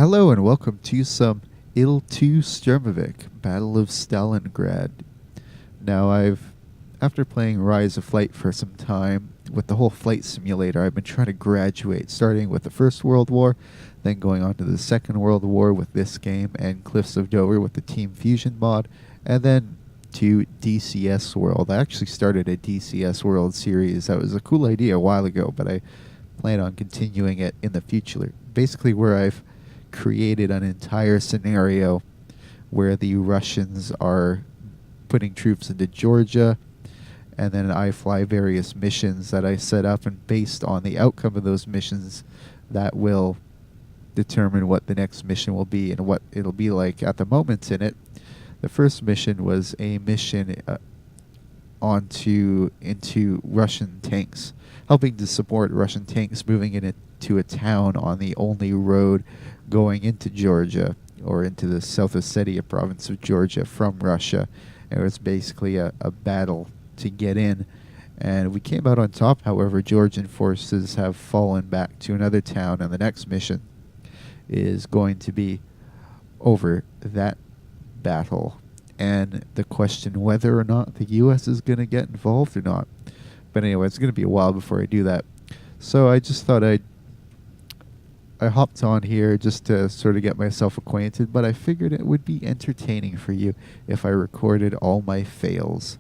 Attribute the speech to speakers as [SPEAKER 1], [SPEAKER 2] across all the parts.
[SPEAKER 1] Hello and welcome to some IL2 Sturmovik, Battle of Stalingrad. Now after playing Rise of Flight for some time, with the whole flight simulator, I've been trying to graduate, starting with the First World War, then going on to the Second World War with this game, and Cliffs of Dover with the Team Fusion mod, and then to DCS World. I actually started a DCS World series. That was a cool idea a while ago, but I plan on continuing it in the future. Basically where I've created an entire scenario where the Russians are putting troops into Georgia, and then I fly various missions that I set up, and based on the outcome of those missions, that will determine what the next mission will be and what it'll be like at the moment in it. The first mission was a mission into Russian tanks, helping to support Russian tanks moving into a town on the only road going into Georgia, or into the South Ossetia province of Georgia from Russia. It was basically a battle to get in, and we came out on top. However, Georgian forces have fallen back to another town, and the next mission is going to be over that battle, and the question whether or not the U.S. is going to get involved or not. But anyway, it's going to be a while before I do that. So I just thought I hopped on here just to sort of get myself acquainted, but I figured it would be entertaining for you if I recorded all my fails.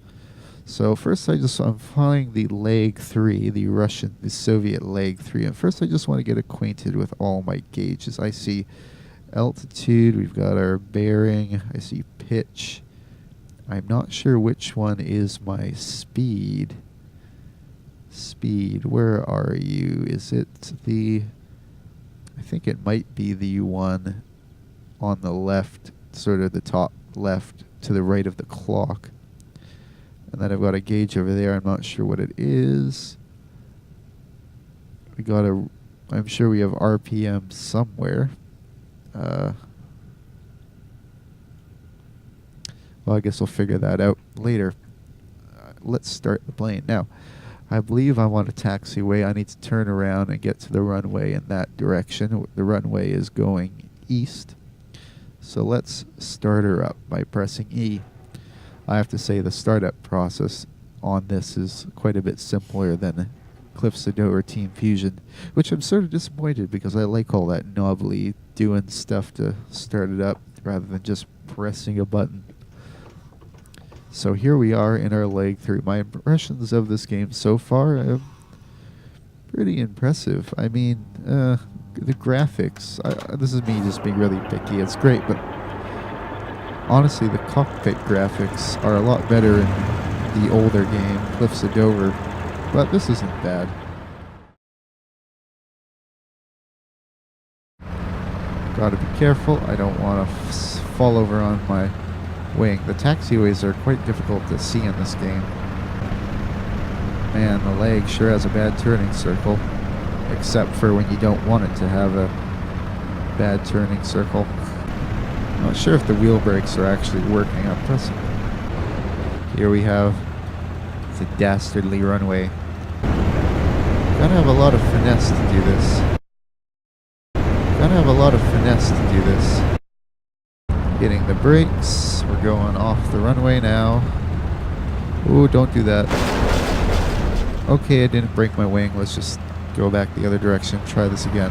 [SPEAKER 1] So first I'm flying the Leg 3, the Soviet Leg 3, and first I just want to get acquainted with all my gauges. I see altitude, we've got our bearing, I see pitch. I'm not sure which one is my speed. Speed, where are you? Is it the... I think it might be the one on the left, sort of the top left to the right of the clock. And then I've got a gauge over there. I'm not sure what it is. I'm sure we have RPM somewhere. Well, I guess we'll figure that out later. Let's start the plane. Now, I believe I'm on a taxiway. I need to turn around and get to the runway in that direction. The runway is going east. So let's start her up by pressing E. I have to say the startup process on this is quite a bit simpler than Cliffs of Dover Team Fusion, which I'm sort of disappointed because I like all that knobbly doing stuff to start it up rather than just pressing a button. So here we are in our Leg 3. My impressions of this game so far are pretty impressive. I mean, the graphics, this is me just being really picky, it's great, but honestly the cockpit graphics are a lot better in the older game, Cliffs of Dover, but this isn't bad. Gotta be careful, I don't want to fall over on my wing. The taxiways are quite difficult to see in this game. Man, the Leg sure has a bad turning circle, except for when you don't want it to have a bad turning circle. I'm not sure if the wheel brakes are actually working. I'm pressing. Here we have the dastardly runway. Gotta have a lot of finesse to do this. Gotta have a lot of finesse to do this. Hitting the brakes. We're going off the runway now. Ooh, don't do that. Okay, I didn't break my wing. Let's just go back the other direction. Try this again.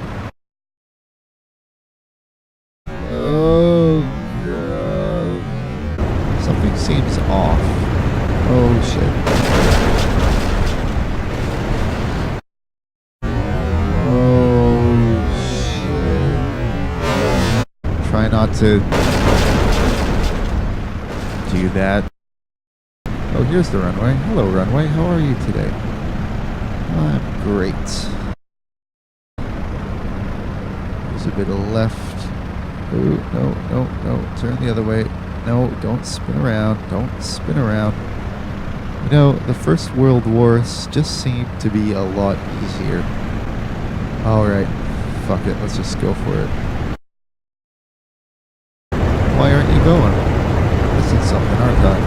[SPEAKER 1] Oh, God. Something seems off. Oh, shit. Oh, shit. Try not to do that. Oh, here's the runway. Hello, runway. How are you today? I'm great. There's a bit of left. Oh, no. Turn the other way. No, don't spin around. Don't spin around. You know, the First World War just seemed to be a lot easier. Alright. Fuck it. Let's just go for it. Why aren't you going? Missing something, aren't I?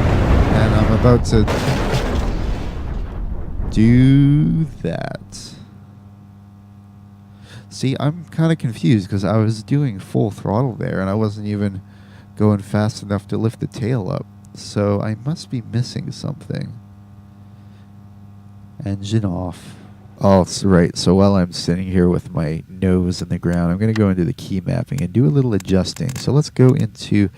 [SPEAKER 1] And I'm about to do that. See, I'm kind of confused because I was doing full throttle there and I wasn't even going fast enough to lift the tail up. So I must be missing something. Engine off. Oh, that's right. So while I'm sitting here with my nose in the ground, I'm going to go into the key mapping and do a little adjusting. So let's go into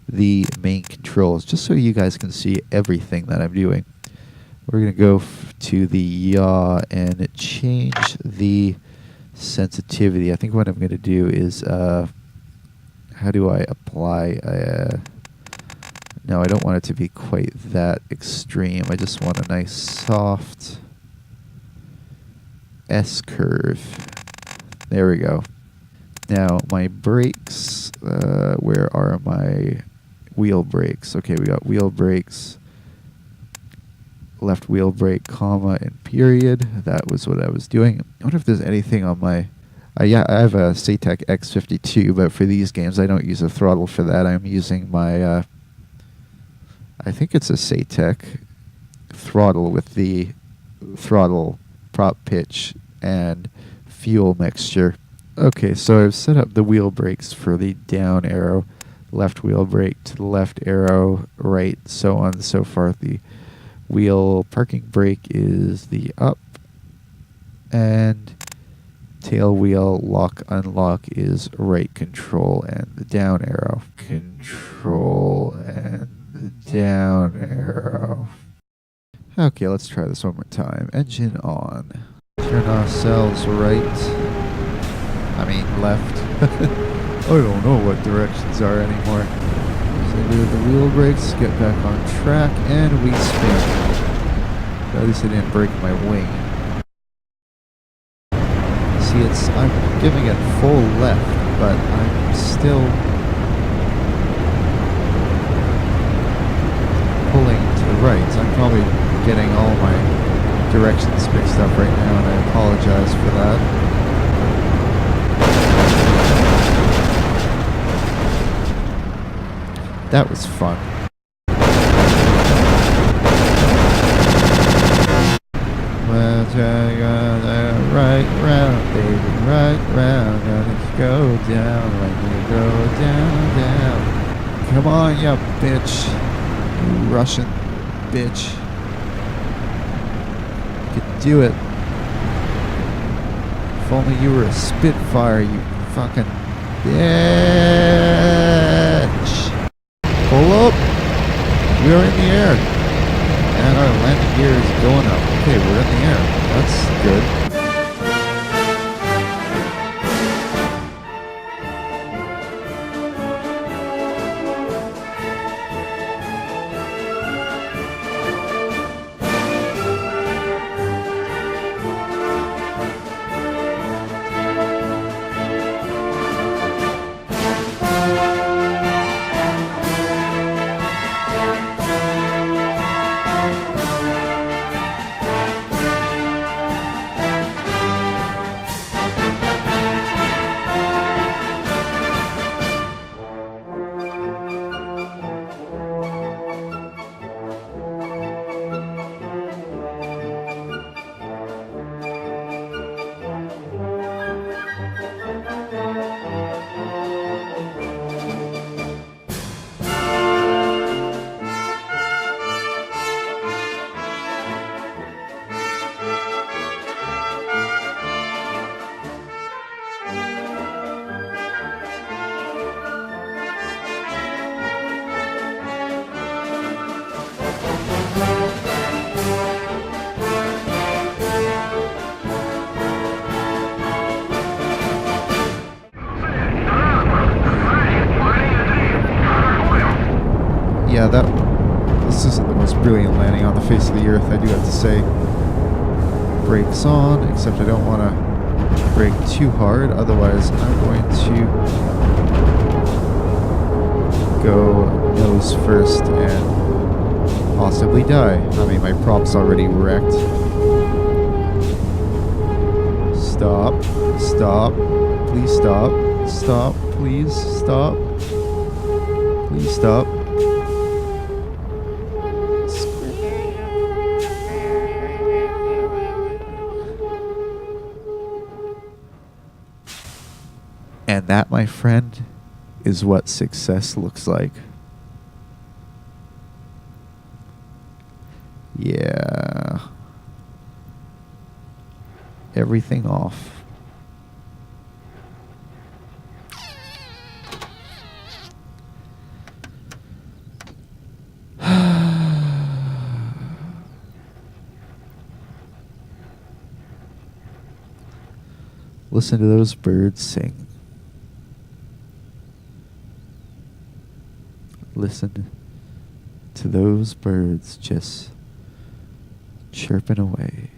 [SPEAKER 1] the main controls just so you guys can see everything that I'm doing. We're going to go to the yaw and change the sensitivity. I think what I'm going to do is, how do I apply? No, I don't want it to be quite that extreme. I just want a nice soft S-curve. There we go. Now my brakes, where are my wheel brakes? Okay, we got wheel brakes, left wheel brake, comma, and period. That was what I was doing. I wonder if there's anything on my... yeah, I have a Satec X52, but for these games I don't use a throttle for that. I'm using my... I think it's a Satec throttle with the throttle prop pitch and fuel mixture. Okay, so I've set up the wheel brakes for the down arrow, left wheel brake to the left arrow, right, so on and so forth. The wheel parking brake is the up, and tail wheel lock unlock is right control and the down arrow. Control and the down arrow. Okay, let's try this one more time. Engine on. Turn ourselves right. I mean left. I don't know what directions are anymore. So do the wheel brakes, get back on track, and we spin. At least I didn't break my wing. See, I'm giving it full left, but I'm still pulling to the right. So I'm probably getting all my directions mixed up right now, and I apologize for that. That was fun. Right round, baby, right round. Gonna go down, like we go down, down. Come on, you bitch. You Russian bitch. You could do it. If only you were a Spitfire, you fucking bitch. Pull up. We are in the air. And our landing gear is going up. Okay, we're in the air. That's good. Yeah, this isn't the most brilliant landing on the face of the earth, I do have to say. Brakes on, except I don't want to brake too hard, otherwise I'm going to go nose first and possibly die. I mean, my prop's already wrecked. Stop, stop, please stop, stop, please stop, please stop. that, my friend, is what success looks like. Yeah. Everything off. Listen to those birds sing. Listen to those birds just chirping away.